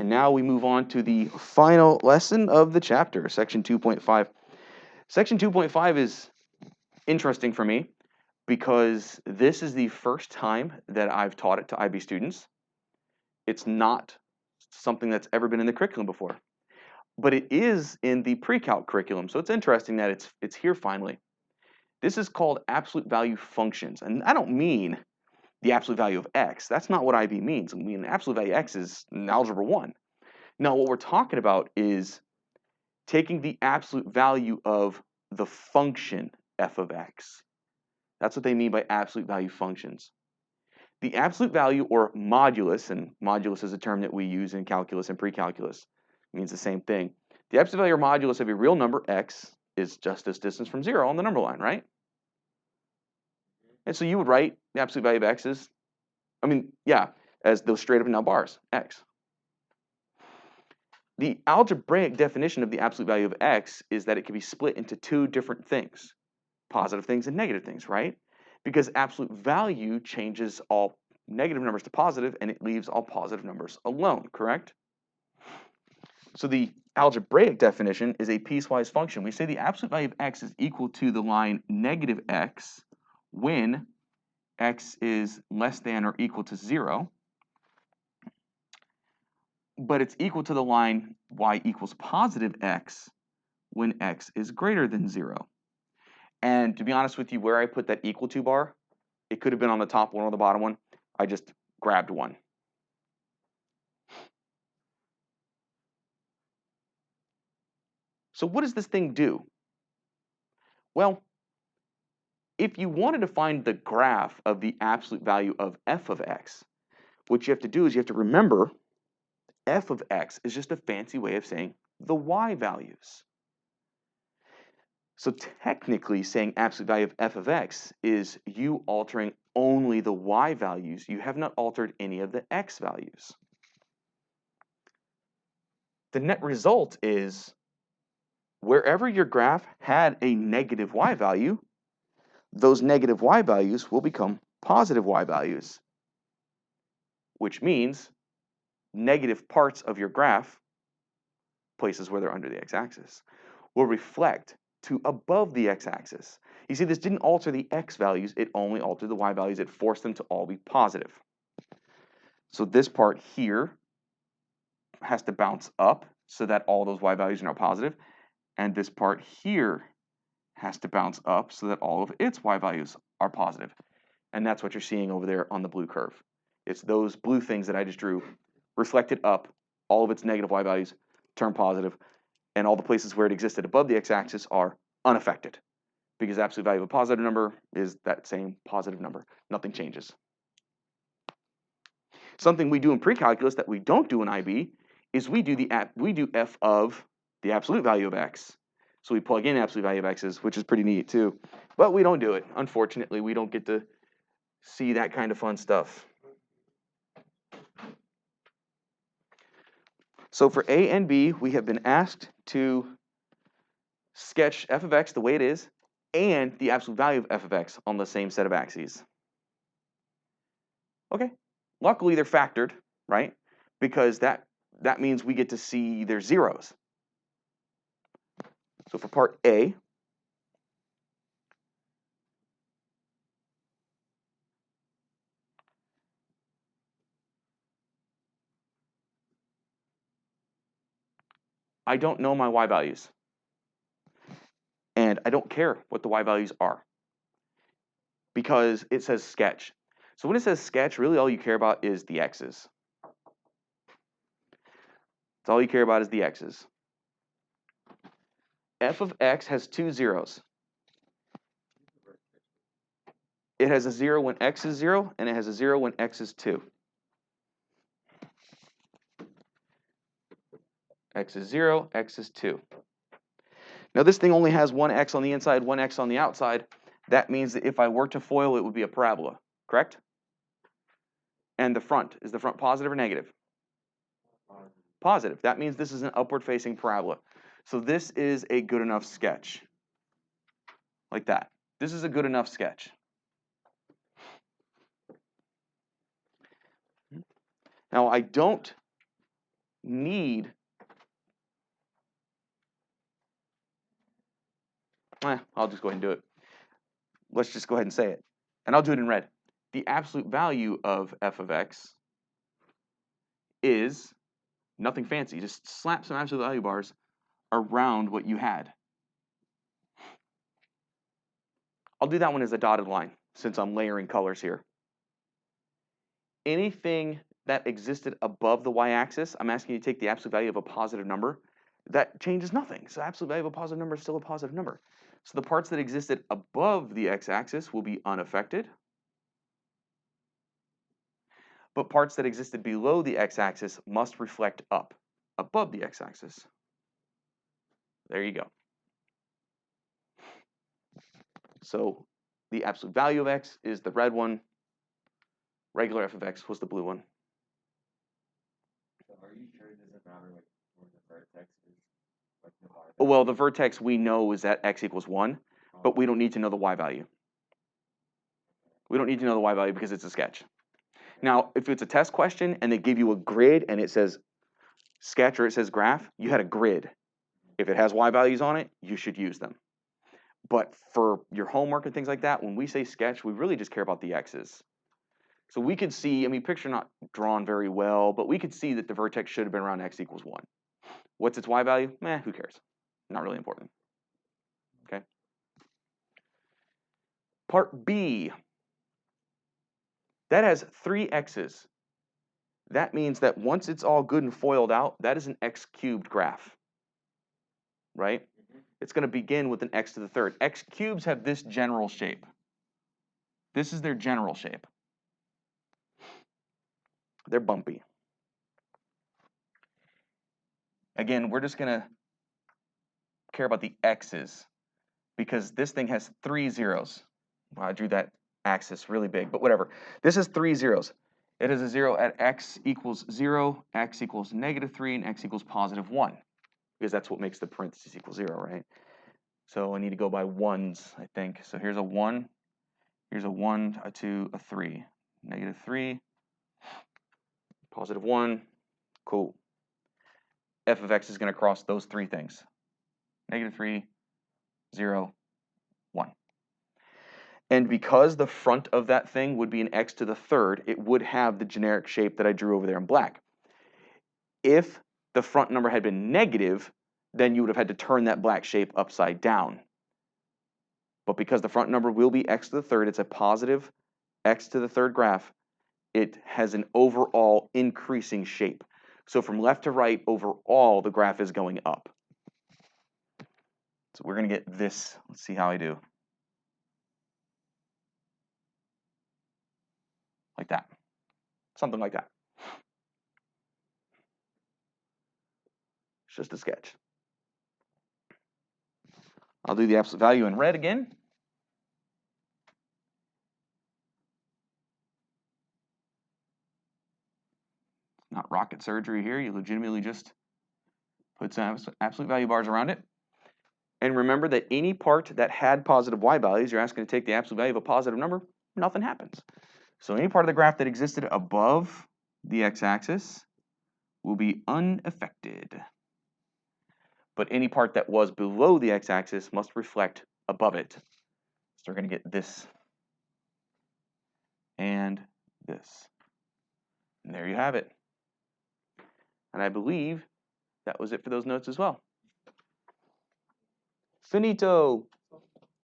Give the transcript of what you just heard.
And now we move on to the final lesson of the chapter, section 2.5. Section 2.5 is interesting for me because this is the first time that I've taught it to IB students. It's not something that's ever been in the curriculum before, but it is in the pre-calc curriculum, so it's interesting that it's here finally. This is called absolute value functions, and I don't mean the absolute value of x. That's not what IB means. I mean, absolute value x is in Algebra 1. Now, what we're talking about is taking the absolute value of the function f of x. That's what they mean by absolute value functions. The absolute value, or modulus, and modulus is a term that we use in calculus and pre-calculus, means the same thing. The absolute value or modulus of a real number x is just this distance from 0 on the number line, right? And so you would write the absolute value of x as, as those straight up and down bars, x. The algebraic definition of the absolute value of x is that it can be split into two different things, positive things and negative things, right? Because absolute value changes all negative numbers to positive and it leaves all positive numbers alone, correct? So the algebraic definition is a piecewise function. We say the absolute value of x is equal to the line negative x when x is less than or equal to 0, but it's equal to the line y equals positive x when x is greater than 0. And to be honest with you, where I put that equal to bar, it could have been on the top one or the bottom one. I just grabbed one. So what does this thing do? Well, if you wanted to find the graph of the absolute value of f of x, what you have to do is you have to remember f of x is just a fancy way of saying the y values. So technically saying absolute value of f of x is you altering only the y values. You have not altered any of the x values. The net result is wherever your graph had a negative y value, those negative y values will become positive y values, which means negative parts of your graph, places where they're under the x-axis, will reflect to above the x-axis. You see, this didn't alter the x values, it only altered the y values. It forced them to all be positive. So this part here has to bounce up so that all those y values are now positive, and this part here has to bounce up so that all of its y values are positive. And that's what you're seeing over there on the blue curve. It's those blue things that I just drew reflected up, all of its negative y values turn positive, and all the places where it existed above the x-axis are unaffected, because absolute value of a positive number is that same positive number. Nothing changes. Something we do in pre-calculus that we don't do in IB is we do f of the absolute value of x. So we plug in absolute value of x's, which is pretty neat too. But we don't do it. Unfortunately, we don't get to see that kind of fun stuff. So for A and B, we have been asked to sketch f of x the way it is and the absolute value of f of x on the same set of axes. Okay, luckily they're factored, right? Because that means we get to see their zeros. So for part A, I don't know my y values. And I don't care what the y values are because it says sketch. So when it says sketch, really all you care about is the x's. That's all you care about is the x's. F of x has two zeros. It has a 0 when x is 0, and it has a 0 when x is 2. X is 0, x is 2. Now this thing only has one x on the inside, one x on the outside. That means that if I were to FOIL, it would be a parabola, correct? And the front, is the front positive or negative? Positive. That means this is an upward-facing parabola. So this is a good enough sketch. Like that. This is a good enough sketch. Now I don't need, I'll just go ahead and do it. Let's just go ahead and say it. And I'll do it in red. The absolute value of f of x is nothing fancy. Just slap some absolute value bars around what you had. I'll do that one as a dotted line since I'm layering colors here. Anything that existed above the y-axis, I'm asking you to take the absolute value of a positive number. That changes nothing. So absolute value of a positive number is still a positive number. So the parts that existed above the x-axis will be unaffected. But parts that existed below the x-axis must reflect up, above the x-axis. There you go. So the absolute value of x is the red one. Regular f of x was the blue one. So are you sure it doesn't matter like where the vertex is? Like the y value? Well, the vertex we know is at x equals 1, but we don't need to know the y value. We don't need to know the y value because it's a sketch. Now, if it's a test question and they give you a grid and it says sketch or it says graph, you had a grid. If it has y values on it, you should use them. But for your homework and things like that, when we say sketch, we really just care about the x's. So we could see, I mean, picture not drawn very well, but we could see that the vertex should have been around x equals 1. What's its y value? Who cares? Not really important. Okay. Part B. That has 3 x's. That means that once it's all good and foiled out, that is an x cubed graph. Right? It's going to begin with an x to the third. X cubes have this general shape. This is their general shape. They're bumpy. Again, we're just going to care about the x's because this thing has 3 zeros. Well, I drew that axis really big, but whatever. This is 3 zeros. It is a 0 at x equals 0, x equals -3, and x equals +1, because that's what makes the parentheses equal 0, right? So I need to go by ones, I think. So here's a 1, here's a 1, a 2, a 3. -3, +1, cool. F of x is going to cross those 3 things. -3, 0, 1. And because the front of that thing would be an x to the third, it would have the generic shape that I drew over there in black. If the front number had been negative, then you would have had to turn that black shape upside down. But because the front number will be x to the third, it's a positive x to the third graph, it has an overall increasing shape. So from left to right, overall, the graph is going up. So we're going to get this. Let's see how I do. Like that. Something like that. It's just a sketch. I'll do the absolute value in red again. Not rocket surgery here. You legitimately just put some absolute value bars around it. And remember that any part that had positive y values, you're asking to take the absolute value of a positive number, nothing happens. So any part of the graph that existed above the x-axis will be unaffected. But any part that was below the x-axis must reflect above it. So we're going to get this and this. And there you have it. And I believe that was it for those notes as well. Finito.